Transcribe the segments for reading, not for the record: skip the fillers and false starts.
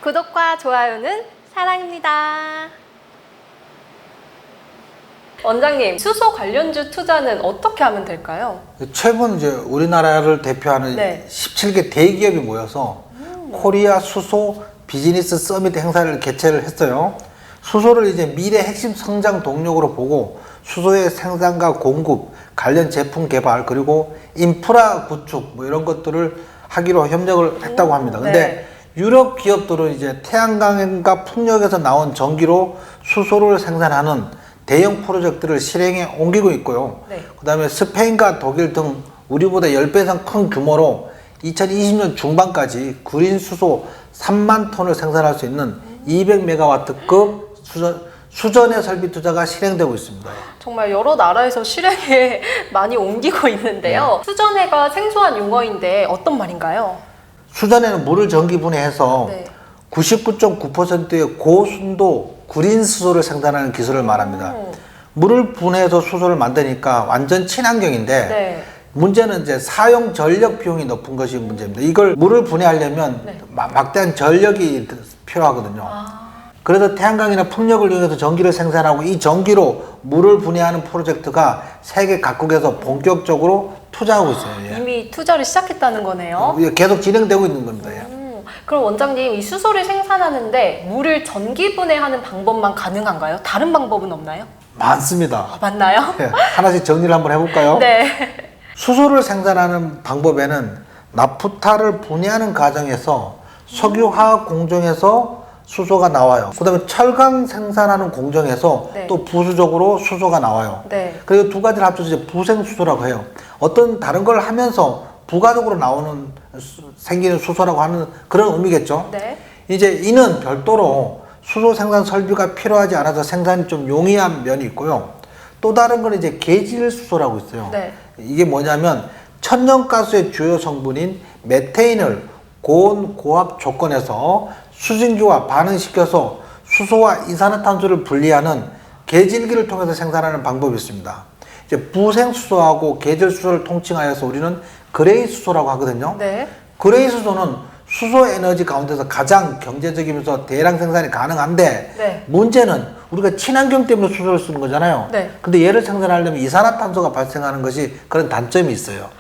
구독과 좋아요는 사랑입니다. 원장님, 수소 관련주 투자는 어떻게 하면 될까요? 최근 이제 우리나라를 대표하는 네. 17개 대기업이 모여서 코리아 수소 비즈니스 서밋 행사를 개최를 했어요. 수소를 이제 미래 핵심 성장 동력으로 보고 수소의 생산과 공급, 관련 제품 개발, 그리고 인프라 구축 뭐 이런 것들을 하기로 협력을 했다고 합니다. 근데 네. 유럽 기업들은 이제 태양광과 풍력에서 나온 전기로 수소를 생산하는 대형 프로젝트를 실행에 옮기고 있고요. 네. 그 다음에 스페인과 독일 등 우리보다 10배 이상 큰 규모로 2020년 중반까지 그린 수소 3만 톤을 생산할 수 있는 200메가와트급 수전의 설비 투자가 실행되고 있습니다. 정말 여러 나라에서 실행에 많이 옮기고 있는데요. 수전해가 생소한 용어인데 어떤 말인가요? 수전에는 물을 전기 분해해서 네. 99.9%의 고순도 그린 수소를 생산하는 기술을 말합니다. 물을 분해해서 수소를 만드니까 완전 친환경인데 네. 문제는 이제 사용 전력 비용이 높은 것이 문제입니다. 이걸 물을 분해하려면 네. 막대한 전력이 필요하거든요. 아, 그래서 태양광이나 풍력을 이용해서 전기를 생산하고 이 전기로 물을 분해하는 프로젝트가 세계 각국에서 본격적으로 투자하고 있어요. 예. 이미 투자를 시작했다는 거네요. 계속 진행되고 있는 겁니다. 예. 그럼 원장님, 이 수소를 생산하는데 물을 전기 분해하는 방법만 가능한가요? 다른 방법은 없나요? 많습니다. 맞나요? 예, 하나씩 정리를 한번 해볼까요? 네. 수소를 생산하는 방법에는 나프타를 분해하는 과정에서 석유화학 공정에서 수소가 나와요. 그 다음에 철강 생산하는 공정에서 네. 또 부수적으로 수소가 나와요. 네. 그리고 두 가지를 합쳐서 이제 부생수소라고 해요. 어떤 다른 걸 하면서 부가적으로 생기는 수소라고 하는 그런 의미겠죠. 네. 이제 이는 별도로 수소 생산 설비가 필요하지 않아서 생산이 좀 용이한 면이 있고요. 또 다른 건 이제 계질 수소라고 있어요. 네. 이게 뭐냐면 천연가스의 주요 성분인 메테인을 고온 고압 조건에서 수증기와 반응시켜서 수소와 이산화탄소를 분리하는 계질기를 통해서 생산하는 방법이 있습니다. 이제 부생수소하고 계절수소를 통칭하여서 우리는 그레이 수소라고 하거든요. 네. 그레이 수소는 수소 에너지 가운데서 가장 경제적이면서 대량 생산이 가능한데 네. 문제는 우리가 친환경 때문에 수소를 쓰는 거잖아요. 네. 근데 얘를 생산하려면 이산화탄소가 발생하는 것이 그런 단점이 있어요.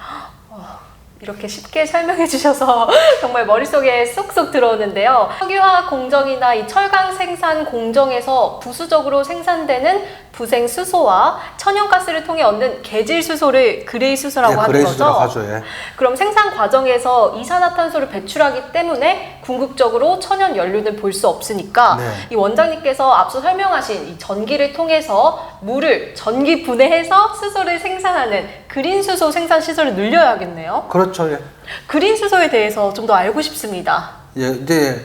이렇게 쉽게 설명해 주셔서 정말 머릿속에 쏙쏙 들어오는데요. 석유화학 공정이나 이 철강 생산 공정에서 부수적으로 생산되는 부생 수소와 천연가스를 통해 얻는 계질 수소를 그레이 수소라고 하는 그레이 거죠. 수소라고 하죠. 예. 그럼 생산 과정에서 이산화탄소를 배출하기 때문에 궁극적으로 천연 연료는 볼 수 없으니까 네. 이 원장님께서 앞서 설명하신 이 전기를 통해서 물을 전기 분해해서 수소를 생산하는 그린 수소 생산 시설을 늘려야겠네요. 그렇죠. 예. 그린 수소에 대해서 좀 더 알고 싶습니다. 예, 이제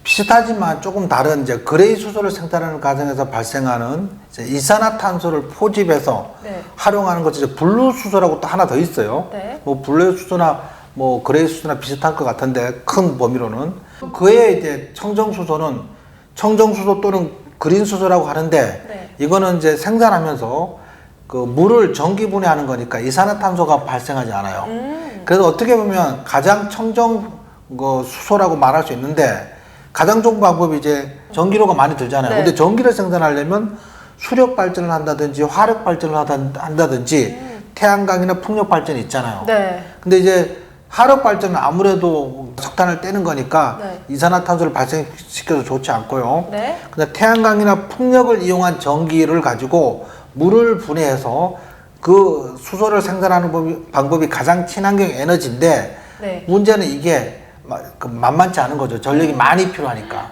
비슷하지만 조금 다른 이제 그레이 수소를 생산하는 과정에서 발생하는 이제 이산화탄소를 포집해서 네. 활용하는 것이 이제 블루 수소라고 또 하나 더 있어요. 네. 뭐 블루 수소나 뭐 그레이 수소나 비슷할 것 같은데 큰 범위로는 그에 이제 청정 수소는 청정 수소 또는 그린 수소라고 하는데 네. 이거는 이제 생산하면서 그 물을 전기 분해하는 거니까 이산화탄소가 발생하지 않아요. 그래서 어떻게 보면 가장 청정 수소라고 말할 수 있는데 가장 좋은 방법이 이제 전기료가 많이 들잖아요. 네. 근데 전기를 생산하려면 수력 발전을 한다든지 화력 발전을 한다든지 태양광이나 풍력 발전이 있잖아요. 네. 근데 이제 화력 발전은 아무래도 석탄을 떼는 거니까 네. 이산화탄소를 발생시켜서 좋지 않고요. 네. 근데 태양광이나 풍력을 이용한 전기를 가지고 물을 분해해서 그 수소를 생산하는 방법이 가장 친환경 에너지인데 네. 문제는 이게 만만치 않은 거죠. 전력이 많이 필요하니까.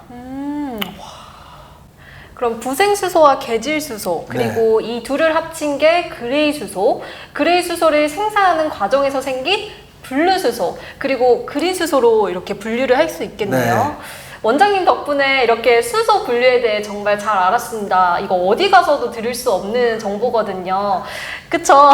그럼 부생수소와 계질수소 그리고 이 둘을 합친 게 그레이 수소, 그레이 수소를 생산하는 과정에서 생긴 블루수소 그리고 그린 수소로 이렇게 분류를 할 수 있겠네요. 네. 원장님 덕분에 이렇게 수소 분류에 대해 정말 잘 알았습니다. 이거 어디 가서도 들을 수 없는 정보거든요. 그쵸?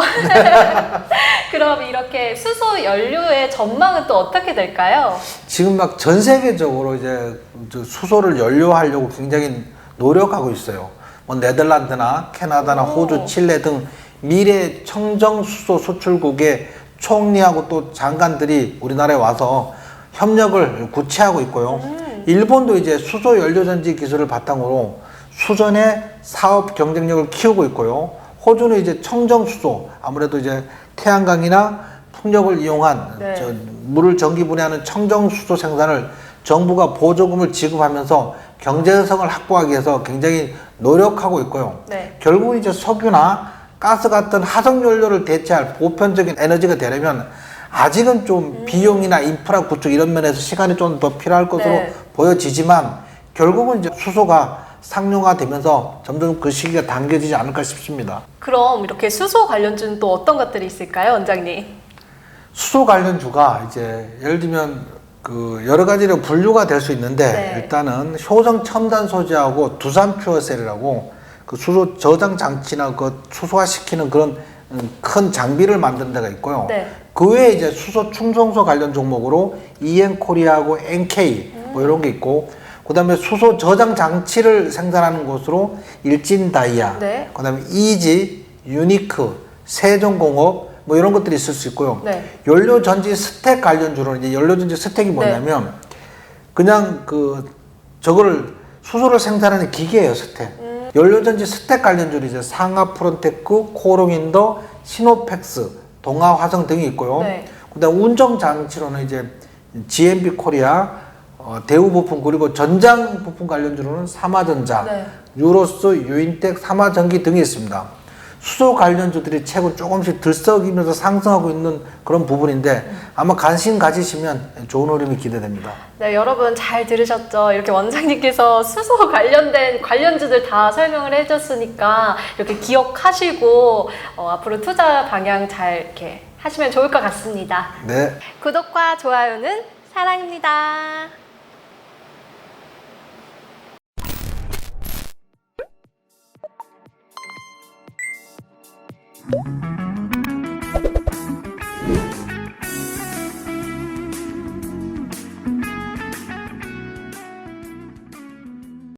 그럼 이렇게 수소 연료의 전망은 또 어떻게 될까요? 지금 막 전 세계적으로 이제 수소를 연료하려고 굉장히 노력하고 있어요. 뭐 네덜란드나 캐나다나 호주, 칠레 등 미래 청정 수소 수출국의 총리하고 또 장관들이 우리나라에 와서 협력을 구체하고 있고요. 일본도 이제 수소 연료전지 기술을 바탕으로 수전의 사업 경쟁력을 키우고 있고요. 호주는 이제 청정 수소, 아무래도 이제 태양광이나 풍력을 이용한 네. 물을 전기 분해하는 청정 수소 생산을 정부가 보조금을 지급하면서 경제성을 확보하기 위해서 굉장히 노력하고 있고요. 네. 결국은 이제 석유나 가스 같은 화석 연료를 대체할 보편적인 에너지가 되려면 아직은 좀 비용이나 인프라 구축 이런 면에서 시간이 좀 더 필요할 것으로 네. 보여지지만 결국은 이제 수소가 상용화되면서 점점 그 시기가 당겨지지 않을까 싶습니다. 그럼 이렇게 수소 관련주는 또 어떤 것들이 있을까요, 원장님? 수소 관련주가 이제 예를 들면 그 여러 가지로 분류가 될 수 있는데 네. 일단은 효성 첨단 소재하고 두산 퓨어셀이라고 그 수소 저장 장치나 그 수소화시키는 그런 큰 장비를 만드는 데가 있고요. 네. 그 외에 이제 수소 충성소 관련 종목으로 EN코리아하고 NK 뭐 이런 게 있고 그다음에 수소 저장 장치를 생산하는 곳으로 일진다이아, 네. 그다음에 이지, 유니크, 세종공업 뭐 이런 것들이 있을 수 있고요. 네. 연료전지 스택 관련주로는 이제 연료전지 스택이 뭐냐면 그냥 그 저거를 수소를 생산하는 기계예요, 스택. 연료전지 스택 관련주로 이제 상하프론테크, 코롱인더, 시노펙스, 동아화성 등이 있고요. 네. 그다음 운정 장치로는 이제 GMB 코리아, 대우부품 그리고 전장 부품 관련주로는 삼화전자, 네. 유로스, 유인텍, 삼화전기 등이 있습니다. 수소 관련주들이 최근 조금씩 들썩이면서 상승하고 있는 그런 부분인데 아마 관심 가지시면 좋은 흐름이 기대됩니다. 네, 여러분 잘 들으셨죠? 이렇게 원장님께서 수소 관련된 관련주들 다 설명을 해줬으니까 이렇게 기억하시고 앞으로 투자 방향 잘 이렇게 하시면 좋을 것 같습니다. 네. 구독과 좋아요는 사랑입니다.